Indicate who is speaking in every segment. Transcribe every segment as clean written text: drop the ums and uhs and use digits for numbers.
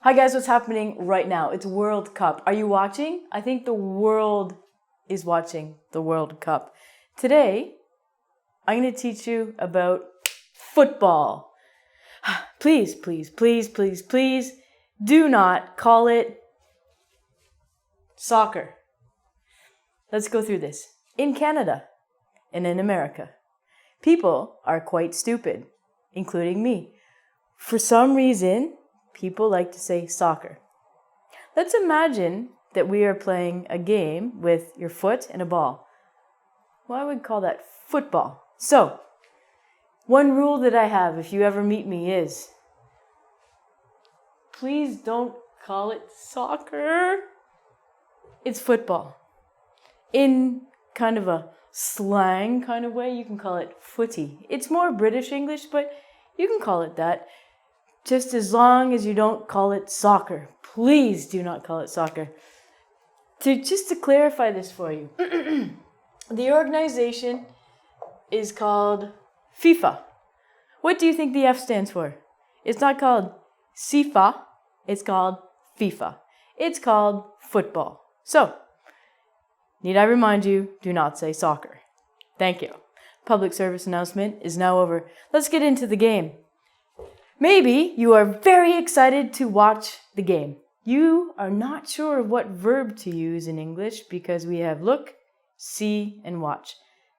Speaker 1: Hi guys, what's happening right now? It's World Cup. Are you watching? I think the world is watching the World Cup. Today, I'm going to teach you about football. Please, please, please, please, please do not call it soccer. Let's go through this. In Canada and in America, people are quite stupid, including me. For some reason, people like to say soccer. Let's imagine that we are playing a game with your foot and a ball. Well, I would call that football. So, one rule that I have if you ever meet me is, please don't call it soccer. It's football. In kind of a slang kind of way, you can call it footy. It's more British English, but you can call it that. Just as long as you don't call it soccer. Please do not call it soccer. Just to clarify this for you, the organization is called FIFA. What do you think the F stands for? It's not called SIFA, it's called FIFA. It's called football. So, need I remind you, do not say soccer. Thank you. Public service announcement is now over. Let's get into the game. Maybe you are very excited to watch the game. You are not sure of what verb to use in English because we have look, see, and watch.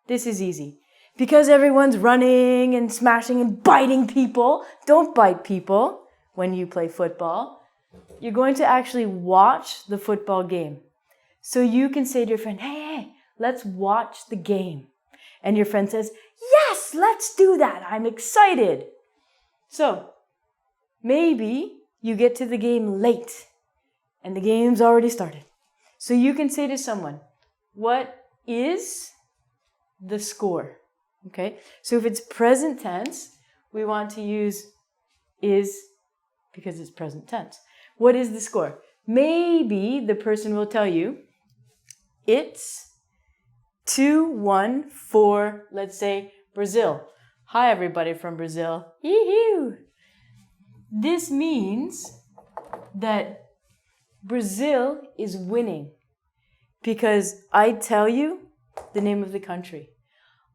Speaker 1: This is easy. Because everyone's running and smashing and biting people, don't bite people when you play football. You're going to actually watch the football game. So you can say to your friend, hey, let's watch the game. And your friend says, yes, let's do that. I'm excited. So, maybe you get to the game late and the game's already started. So you can say to someone, what is the score? Okay, so if it's present tense, we want to use is because it's present tense. What is the score? Maybe the person will tell you it's 2-1 for, let's say, Brazil. Hi, everybody from Brazil. Yee-hoo! This means that Brazil is winning because I tell you the name of the country.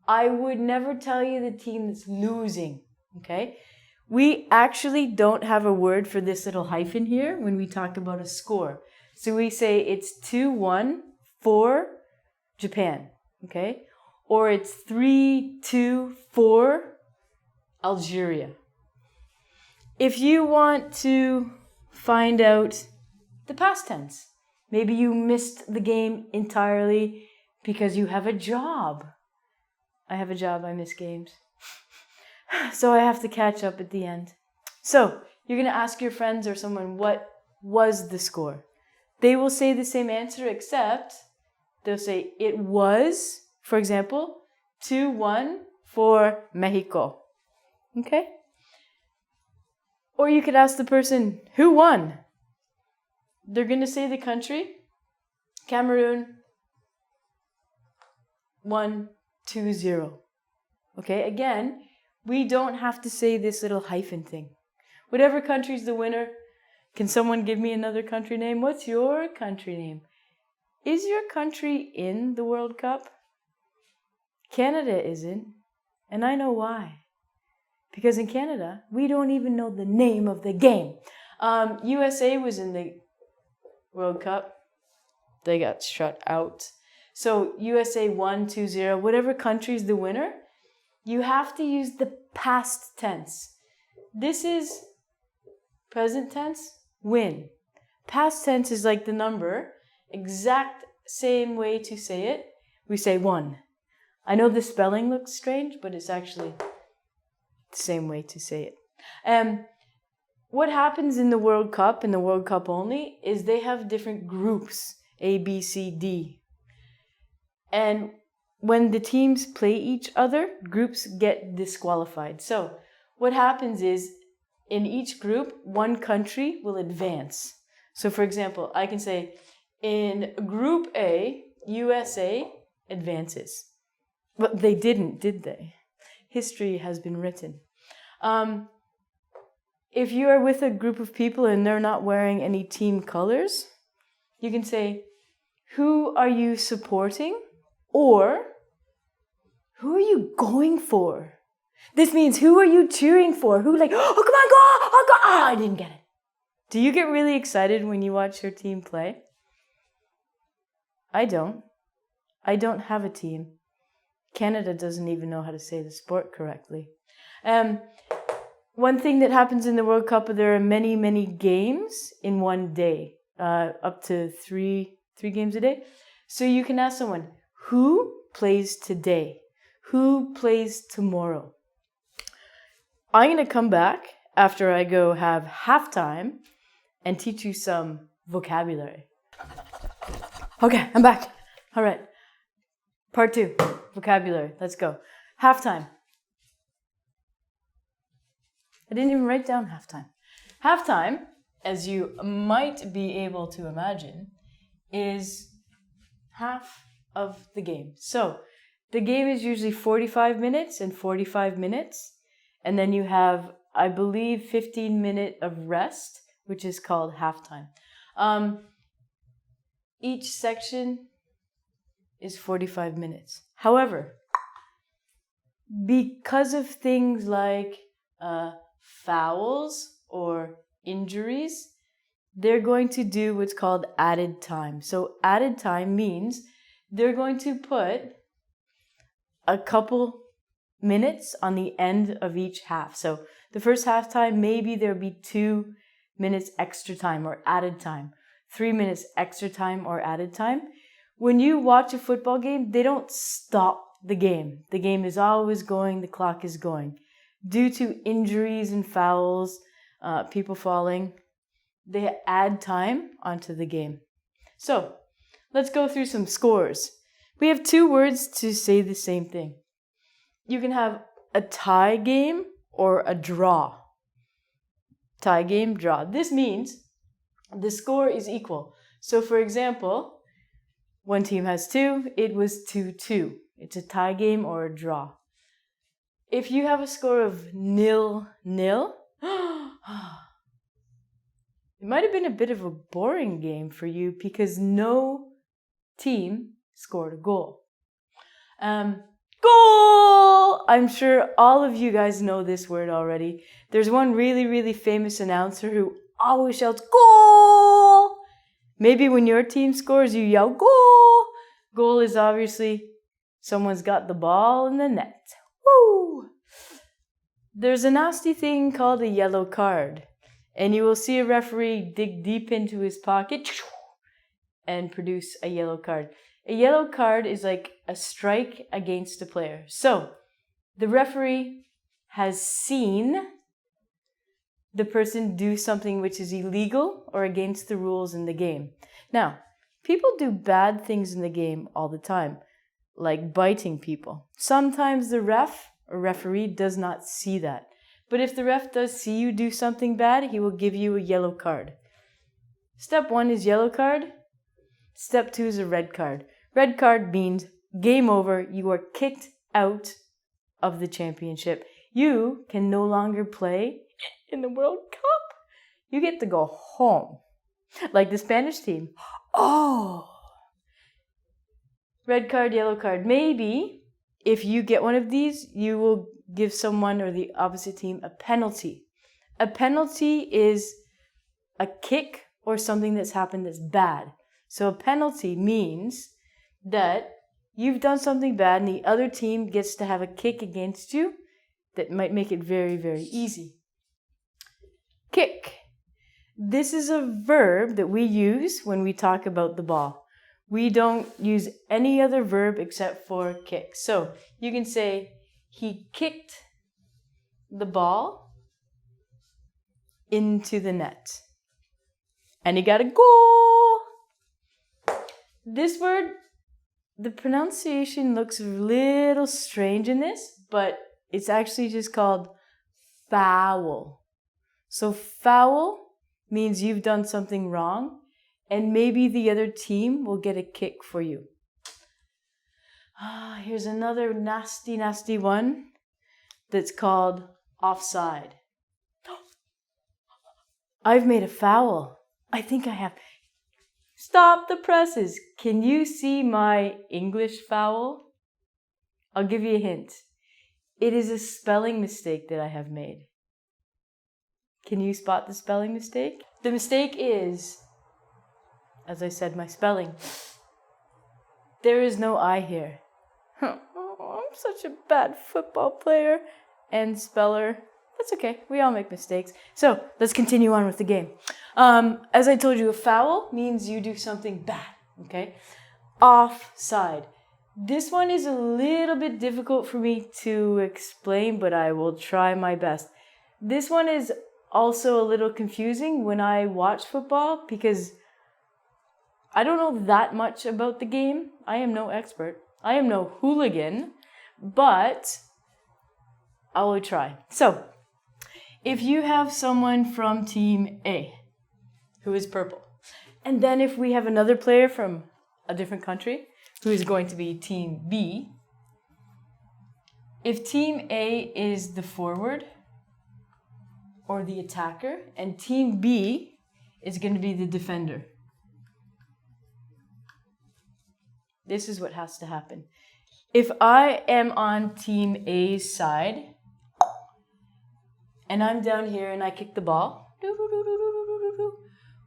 Speaker 1: I would never tell you the team that's losing, okay? We actually don't have a word for this little hyphen here when we talk about a score. So we say it's 2-1 for Japan, okay? Or it's 3-2 for Algeria. If you want to find out the past tense, maybe you missed the game entirely because you have a job. I have a job, I miss games. So I have to catch up at the end. So you're going to ask your friends or someone, what was the score? They will say the same answer, except they'll say it was, for example, 2-1 for Mexico. Okay? Or you could ask the person, who won? They're going to say the country. Cameroon 1-2-0. Okay, again, we don't have to say this little hyphen thing. Whatever country's the winner, can someone give me another country name? What's your country name? Is your country in the World Cup? Canada isn't, and I know why. Because in Canada, we don't even know the name of the game. USA was in the World Cup. They got shut out. So USA 1-2-0, whatever country's the winner, you have to use the past tense. This is present tense, win. Past tense is like the number, exact same way to say it. We say 1. I know the spelling looks strange, but it's actually the same way to say it. What happens in the World Cup, in the World Cup only, is they have different groups, A, B, C, D. And when the teams play each other, groups get disqualified. So what happens is, in each group, one country will advance. So for example, I can say, in Group A, USA advances. But they didn't, did they? History has been written. if you are with a group of people and they're not wearing any team colors, you can say, who are you supporting? Or, who are you going for? This means, who are you cheering for? Who like, oh, come on, go, oh, go. Oh, I didn't get it. Do you get really excited when you watch your team play? I don't. I don't have a team. Canada doesn't even know how to say the sport correctly. One thing that happens in the World Cup, there are many, many games in one day, up to three games a day. So you can ask someone, who plays today? Who plays tomorrow? I'm going to come back after I go have halftime and teach you some vocabulary. Okay, I'm back. All right. Part 2, vocabulary. Let's go. Halftime. I didn't even write down halftime. Halftime, as you might be able to imagine, is half of the game. So the game is usually 45 minutes and 45 minutes. And then you have, I believe, 15 minutes of rest, which is called halftime. Each section is 45 minutes. However, because of things like fouls or injuries, they're going to do what's called added time. So added time means they're going to put a couple minutes on the end of each half. So the first halftime, maybe there'll be 2 minutes extra time or added time, 3 minutes extra time or added time. When you watch a football game, they don't stop the game. The game is always going, the clock is going. Due to injuries and fouls, people falling, they add time onto the game. So let's go through some scores. We have 2 words to say the same thing. You can have a tie game or a draw. Tie game, draw. This means the score is equal. So for example, one team has 2, it was 2-2. It's a tie game or a draw. If you have a score of 0-0, it might have been a bit of a boring game for you because no team scored a goal. Goal! I'm sure all of you guys know this word already. There's one really, really famous announcer who always shouts, goal! Maybe when your team scores, you yell, goal! Goal is obviously someone's got the ball in the net. Woo! There's a nasty thing called a yellow card. And you will see a referee dig deep into his pocket and produce a yellow card. A yellow card is like a strike against a player. So the referee has seen the person do something which is illegal or against the rules in the game. Now, people do bad things in the game all the time, like biting people. Sometimes the ref or referee does not see that. But if the ref does see you do something bad, he will give you a yellow card. Step 1 is yellow card. Step 2 is a red card. Red card means game over. You are kicked out of the championship. You can no longer play in the World Cup. You get to go home. Like the Spanish team. Oh! Red card, yellow card. Maybe if you get one of these, you will give someone or the opposite team a penalty. A penalty is a kick or something that's happened that's bad. So a penalty means that you've done something bad and the other team gets to have a kick against you that might make it very, very easy. Kick. This is a verb that we use when we talk about the ball. We don't use any other verb except for kick. So you can say, he kicked the ball into the net. And he got a goal. This word, the pronunciation looks a little strange in this, but it's actually just called foul. So foul means you've done something wrong, and maybe the other team will get a kick for you. Here's another nasty, nasty one that's called offside. I've made a foul. I think I have. Stop the presses. Can you see my English foul? I'll give you a hint. It is a spelling mistake that I have made. Can you spot the spelling mistake? The mistake is, as I said, my spelling. There is no I here. Oh, I'm such a bad football player and speller. That's okay. We all make mistakes. So let's continue on with the game. As I told you, a foul means you do something bad. Okay? Offside. This one is a little bit difficult for me to explain, but I will try my best. This one is also a little confusing when I watch football because I don't know that much about the game. I am no expert. I am no hooligan, but I will try. So, if you have someone from team A who is purple, and then if we have another player from a different country who is going to be team B, if team A is the forward or the attacker and team B is going to be the defender, this is what has to happen. If I am on team A's side and I'm down here and I kick the ball,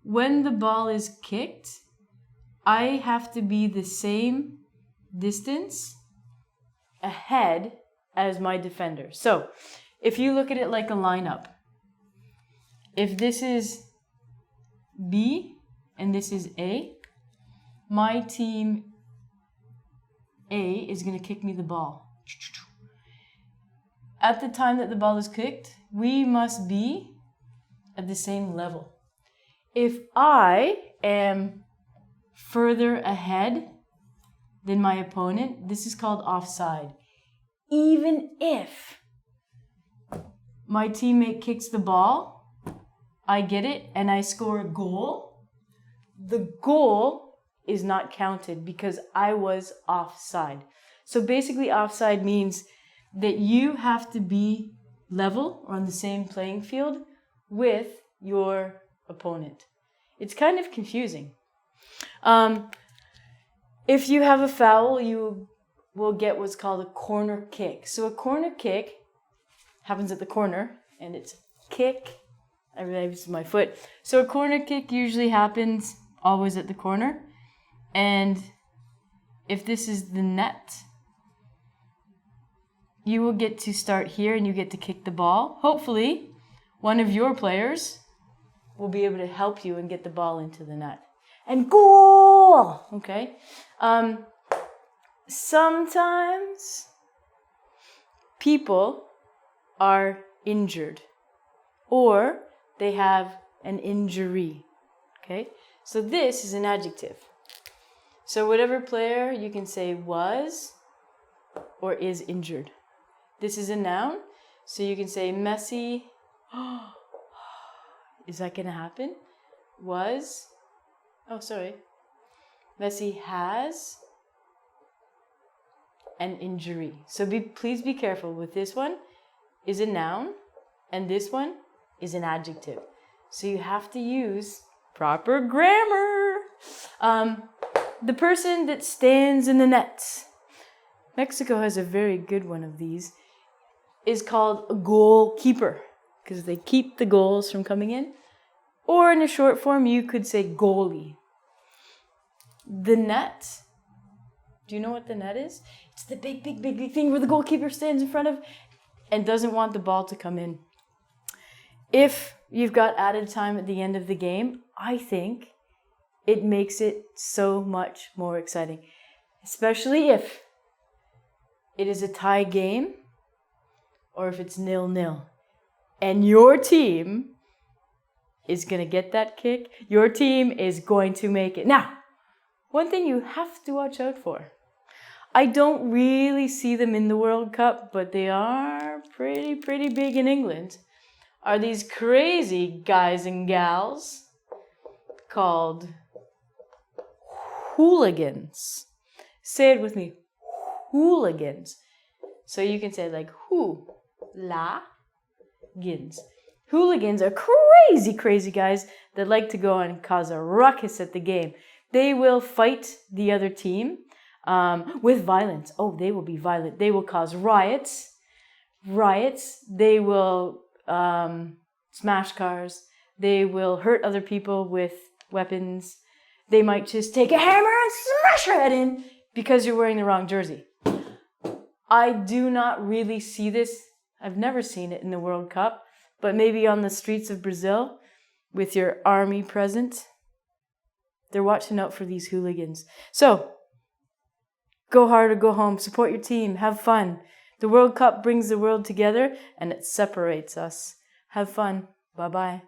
Speaker 1: when the ball is kicked, I have to be the same distance ahead as my defender. So, if you look at it like a lineup, if this is B and this is A, my team A is going to kick me the ball. At the time that the ball is kicked, we must be at the same level. If I am further ahead than my opponent, this is called offside. Even if my teammate kicks the ball, I get it, and I score a goal, the goal is not counted because I was offside. So basically offside means that you have to be level or on the same playing field with your opponent. It's kind of confusing. If you have a foul, you will get what's called a corner kick. So a corner kick happens at the corner, and it's kick. I realize this is my foot. So a corner kick usually happens always at the corner. And if this is the net, you will get to start here and you get to kick the ball. Hopefully, one of your players will be able to help you and get the ball into the net. And goal! Okay? Sometimes people are injured or they have an injury. Okay? So this is an adjective. So whatever player you can say was or is injured. This is a noun. So you can say Messi. Is that going to happen? Was. Oh, sorry. Messi has an injury. So please be careful with this one is a noun and this one is an adjective. So you have to use proper grammar. The person that stands in the net. Mexico has a very good one of these. Is called a goalkeeper because they keep the goals from coming in. Or in a short form, you could say goalie. The net. Do you know what the net is? It's the big thing where the goalkeeper stands in front of and doesn't want the ball to come in. If you've got added time at the end of the game, I think it makes it so much more exciting. Especially if it is a tie game or if it's 0-0. And your team is going to get that kick. Your team is going to make it. Now, one thing you have to watch out for. I don't really see them in the World Cup, but they are pretty big in England. Are these crazy guys and gals called hooligans. Say it with me. Hooligans. So you can say like hoo-la-gins. Hooligans are crazy guys that like to go and cause a ruckus at the game. They will fight the other team with violence. Oh, they will be violent. They will cause riots. They will smash cars. They will hurt other people with weapons. They might just take a hammer and smash your head in because you're wearing the wrong jersey. I do not really see this. I've never seen it in the World Cup, but maybe on the streets of Brazil with your army present. They're watching out for these hooligans. So, go hard or go home. Support your team. Have fun. The World Cup brings the world together and it separates us. Have fun. Bye-bye.